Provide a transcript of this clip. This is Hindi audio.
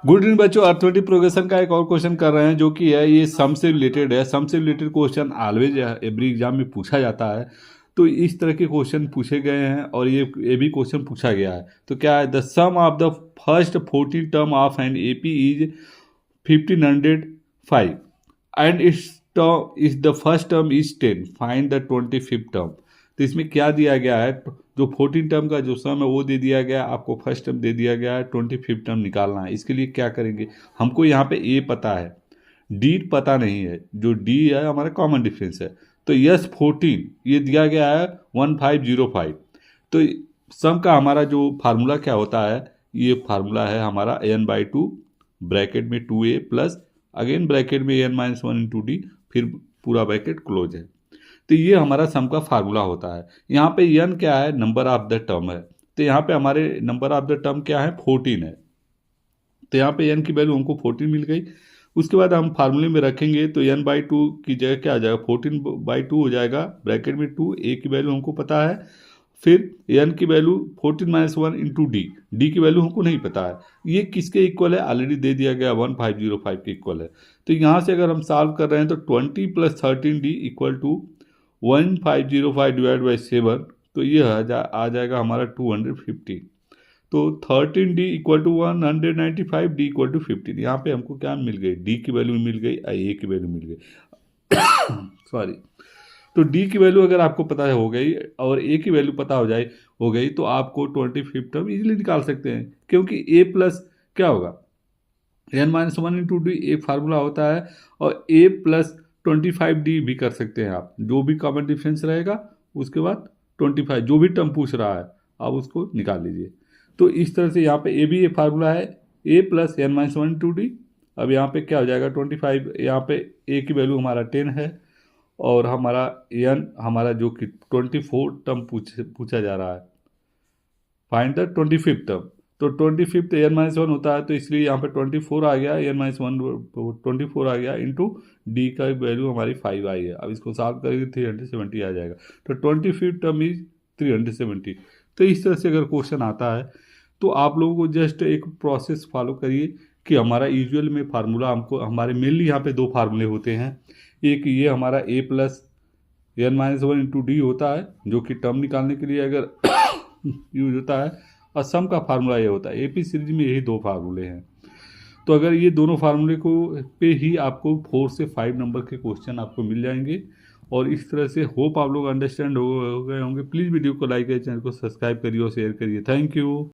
गुड इवनिंग बच्चों, अर्थमेटिक प्रोग्रेशन का एक और क्वेश्चन कर रहे हैं जो कि है ये सम से रिलेटेड है। सम से related question always every exam में पूछा जाता है। तो इस तरह के क्वेश्चन पूछे गए हैं और ये भी क्वेश्चन पूछा गया है। तो क्या है, the sum of the first 14 term of an AP is 1505 and is the first term is 10, find the 25th term. तो इसमें क्या दिया गया है, जो 14 टर्म का जो सम है वो दे दिया गया है, आपको फर्स्ट टर्म दे दिया गया है, 25th टर्म निकालना है। इसके लिए क्या करेंगे, हमको यहाँ पे ए पता है, डी पता नहीं है। जो डी है हमारा कॉमन डिफरेंस है। तो यस 14 ये दिया गया है 1505। तो सम का हमारा जो फार्मूला क्या होता है, ये फार्मूला है हमारा n/2 ब्रैकेट में 2a प्लस अगेन ब्रैकेट में n-1 इंटू डी, फिर पूरा ब्रैकेट क्लोज है। तो ये हमारा सम का फार्मूला होता है। यहाँ पे n क्या है, नंबर ऑफ द टर्म है। तो यहाँ पे हमारे नंबर ऑफ द टर्म क्या है, 14 है। तो यहाँ पे n की वैल्यू हमको 14 मिल गई। उसके बाद हम फार्मूले में रखेंगे तो n/2 की जगह क्या आ जाएगा, 14/2 हो जाएगा, ब्रैकेट में 2, a की वैल्यू हमको पता है, फिर n की वैल्यू 14-1 इंटू डी की वैल्यू हमको नहीं पता है। ये किसके इक्वल है, ऑलरेडी दे दिया गया 1505 के इक्वल है। तो यहाँ से अगर हम सॉल्व कर रहे हैं तो 20 + 13d equal to 1505 divide by 7, तो ये आ जाएगा हमारा 250। तो 13d equal to 195, D equal to 15। यहाँ पे हमको क्या मिल गई, डी की वैल्यू मिल गई, ए की वैल्यू मिल गई सॉरी। तो डी की वैल्यू अगर आपको पता हो गई और ए की वैल्यू पता हो गई तो आपको 25th टर्म इजीली निकाल सकते हैं, क्योंकि ए प्लस क्या होगा, n-1 इंटू डी एक फार्मूला होता है, और a प्लस 25d भी कर सकते हैं आप। जो भी कॉमन डिफरेंस रहेगा उसके बाद 25 जो भी टर्म पूछ रहा है आप उसको निकाल लीजिए। तो इस तरह से यहाँ पे ए भी एक फार्मूला है, a plus n-1 into D. अब यहाँ पे क्या हो जाएगा 25, यहाँ पे a की वैल्यू हमारा 10 है और हमारा n हमारा जो कि 24 टर्म पूछा जा रहा है, फाइंड द 25th टर्म। तो 25th n-1 होता है, तो इसलिए यहाँ पे 24 आ गया, n-1 24 आ गया इंटू डी का वैल्यू हमारी 5 आई है। अब इसको सॉल्व करेंगे 370 आ जाएगा। तो 25th टर्म इज 370। तो इस तरह से अगर क्वेश्चन आता है तो आप लोगों को जस्ट एक प्रोसेस फॉलो करिए कि हमारा यूजुअल में फार्मूला हमको हमारे मेनली यहाँ पे दो फार्मूले होते हैं। एक ये हमारा a plus n-1 into D होता है, जो कि टर्म निकालने के लिए अगर यूज होता है, और सम का फार्मूला ये होता है। एपी सीरीज में यही दो फार्मूले हैं। तो अगर ये दोनों फार्मूले को पे ही आपको 4 से 5 नंबर के क्वेश्चन आपको मिल जाएंगे। और इस तरह से होप आप लोग अंडरस्टैंड हो गए होंगे। प्लीज़ वीडियो को लाइक करिए, चैनल को सब्सक्राइब करिए और शेयर करिए। Thank you.